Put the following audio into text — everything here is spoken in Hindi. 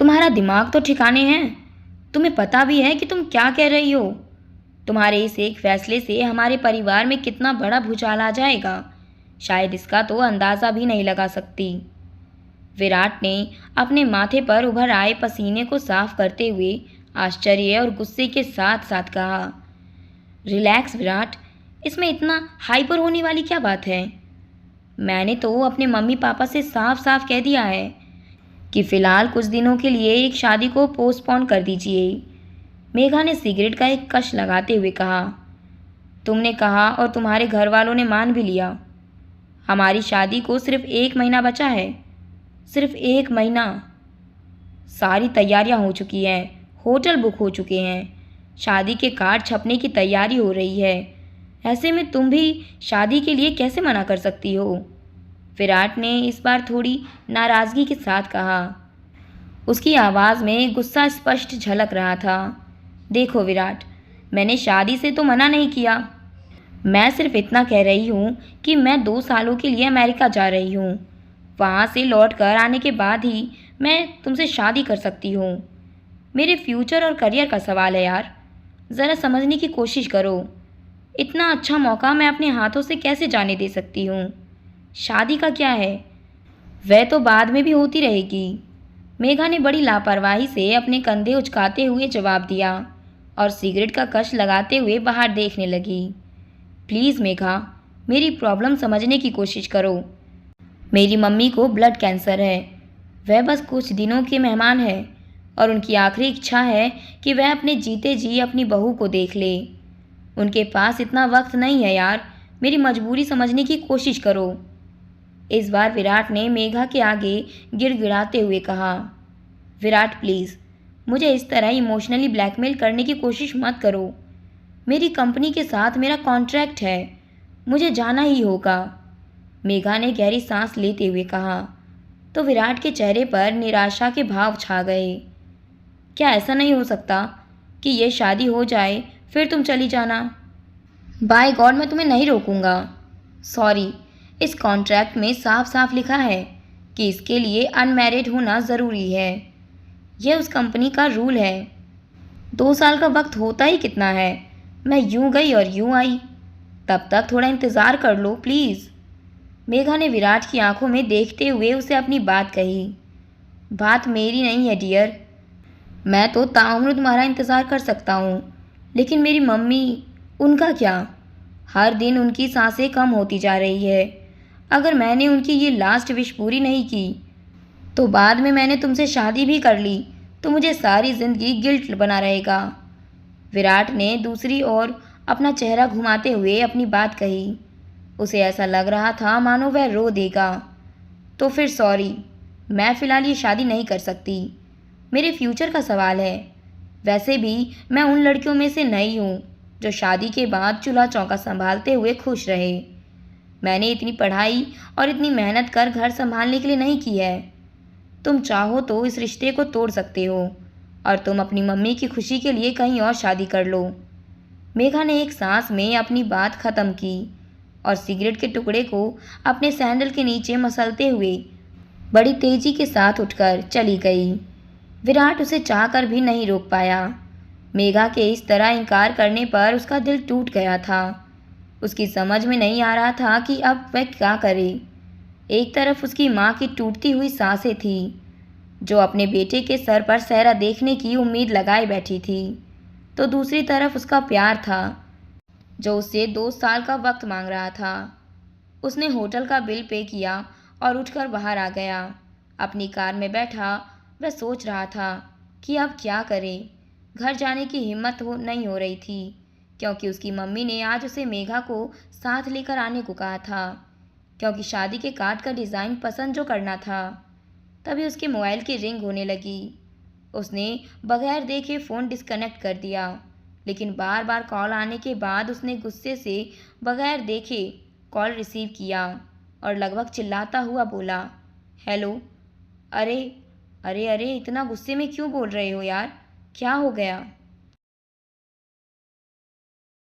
तुम्हारा दिमाग तो ठिकाने हैं? तुम्हें पता भी है कि तुम क्या कह रही हो? तुम्हारे इस एक फैसले से हमारे परिवार में कितना बड़ा भूचाल आ जाएगा, शायद इसका तो अंदाज़ा भी नहीं लगा सकती। विराट ने अपने माथे पर उभर आए पसीने को साफ करते हुए आश्चर्य और गुस्से के साथ साथ कहा, रिलैक्स विराट, इसमें इतना हाइपर होने वाली क्या बात है? मैंने तो अपने मम्मी पापा से साफ साफ कह दिया है कि फ़िलहाल कुछ दिनों के लिए एक शादी को पोस्टपोन कर दीजिए। मेघा ने सिगरेट का एक कश लगाते हुए कहा, तुमने कहा और तुम्हारे घर वालों ने मान भी लिया। हमारी शादी को सिर्फ 1 महीना बचा है, सिर्फ 1 महीना। सारी तैयारियां हो चुकी हैं, होटल बुक हो चुके हैं, शादी के कार्ड छपने की तैयारी हो रही है। ऐसे में तुम भी शादी के लिए कैसे मना कर सकती हो? विराट ने इस बार थोड़ी नाराज़गी के साथ कहा। उसकी आवाज़ में गुस्सा स्पष्ट झलक रहा था। देखो विराट, मैंने शादी से तो मना नहीं किया। मैं सिर्फ इतना कह रही हूँ कि मैं 2 सालों के लिए अमेरिका जा रही हूँ। वहाँ से लौट कर आने के बाद ही मैं तुमसे शादी कर सकती हूँ। मेरे फ्यूचर और करियर का सवाल है यार, ज़रा समझने की कोशिश करो। इतना अच्छा मौका मैं अपने हाथों से कैसे जाने दे सकती हूँ? शादी का क्या है, वह तो बाद में भी होती रहेगी। मेघा ने बड़ी लापरवाही से अपने कंधे उचकाते हुए जवाब दिया और सिगरेट का कश लगाते हुए बाहर देखने लगी। प्लीज़ मेघा, मेरी प्रॉब्लम समझने की कोशिश करो। मेरी मम्मी को ब्लड कैंसर है। वह बस कुछ दिनों के मेहमान है और उनकी आखिरी इच्छा है कि वह अपने जीते जी अपनी बहू को देख ले। उनके पास इतना वक्त नहीं है यार, मेरी मजबूरी समझने की कोशिश करो। इस बार विराट ने मेघा के आगे गिड़गिड़ाते हुए कहा, विराट प्लीज़, मुझे इस तरह इमोशनली ब्लैकमेल करने की कोशिश मत करो। मेरी कंपनी के साथ मेरा कॉन्ट्रैक्ट है, मुझे जाना ही होगा। मेघा ने गहरी सांस लेते हुए कहा। तो विराट के चेहरे पर निराशा के भाव छा गए। क्या ऐसा नहीं हो सकता कि ये शादी हो जाए फिर तुम चली जाना? बाय गॉड, मैं तुम्हें नहीं रोकूंगा। सॉरी, इस कॉन्ट्रैक्ट में साफ साफ लिखा है कि इसके लिए अनमैरिड होना ज़रूरी है। यह उस कंपनी का रूल है। 2 साल का वक्त होता ही कितना है। मैं यूं गई और यूं आई, तब तक थोड़ा इंतज़ार कर लो प्लीज़। मेघा ने विराट की आंखों में देखते हुए उसे अपनी बात कही। बात मेरी नहीं है डियर, मैं तो ताउम्र तुम्हारा इंतज़ार कर सकता हूँ, लेकिन मेरी मम्मी, उनका क्या? हर दिन उनकी सांसें कम होती जा रही है। अगर मैंने उनकी ये लास्ट विश पूरी नहीं की तो बाद में मैंने तुमसे शादी भी कर ली तो मुझे सारी ज़िंदगी गिल्ट बना रहेगा। विराट ने दूसरी ओर अपना चेहरा घुमाते हुए अपनी बात कही। उसे ऐसा लग रहा था मानो वह रो देगा। तो फिर सॉरी, मैं फ़िलहाल ये शादी नहीं कर सकती। मेरे फ्यूचर का सवाल है। वैसे भी मैं उन लड़कियों में से नहीं हूँ जो शादी के बाद चूल्हा चौका संभालते हुए खुश रहे। मैंने इतनी पढ़ाई और इतनी मेहनत कर घर संभालने के लिए नहीं की है। तुम चाहो तो इस रिश्ते को तोड़ सकते हो और तुम अपनी मम्मी की खुशी के लिए कहीं और शादी कर लो। मेघा ने एक सांस में अपनी बात ख़त्म की और सिगरेट के टुकड़े को अपने सैंडल के नीचे मसलते हुए बड़ी तेजी के साथ उठकर चली गई। विराट उसे चाहकर भी नहीं रोक पाया। मेघा के इस तरह इनकार करने पर उसका दिल टूट गया था। उसकी समझ में नहीं आ रहा था कि अब वह क्या करे। एक तरफ उसकी माँ की टूटती हुई सांसें थी, जो अपने बेटे के सर पर सेहरा देखने की उम्मीद लगाए बैठी थी, तो दूसरी तरफ उसका प्यार था, जो उससे 2 साल का वक्त मांग रहा था। उसने होटल का बिल पे किया और उठकर बाहर आ गया। अपनी कार में बैठा वह सोच रहा था कि अब क्या करे। घर जाने की हिम्मत नहीं हो रही थी, क्योंकि उसकी मम्मी ने आज उसे मेघा को साथ लेकर आने को कहा था, क्योंकि शादी के कार्ड का डिज़ाइन पसंद जो करना था। तभी उसके मोबाइल की रिंग होने लगी। उसने बगैर देखे फ़ोन डिस्कनेक्ट कर दिया, लेकिन बार बार कॉल आने के बाद उसने गुस्से से बगैर देखे कॉल रिसीव किया और लगभग चिल्लाता हुआ बोला, हेलो। अरे अरे अरे, इतना गुस्से में क्यों बोल रहे हो यार, क्या हो गया?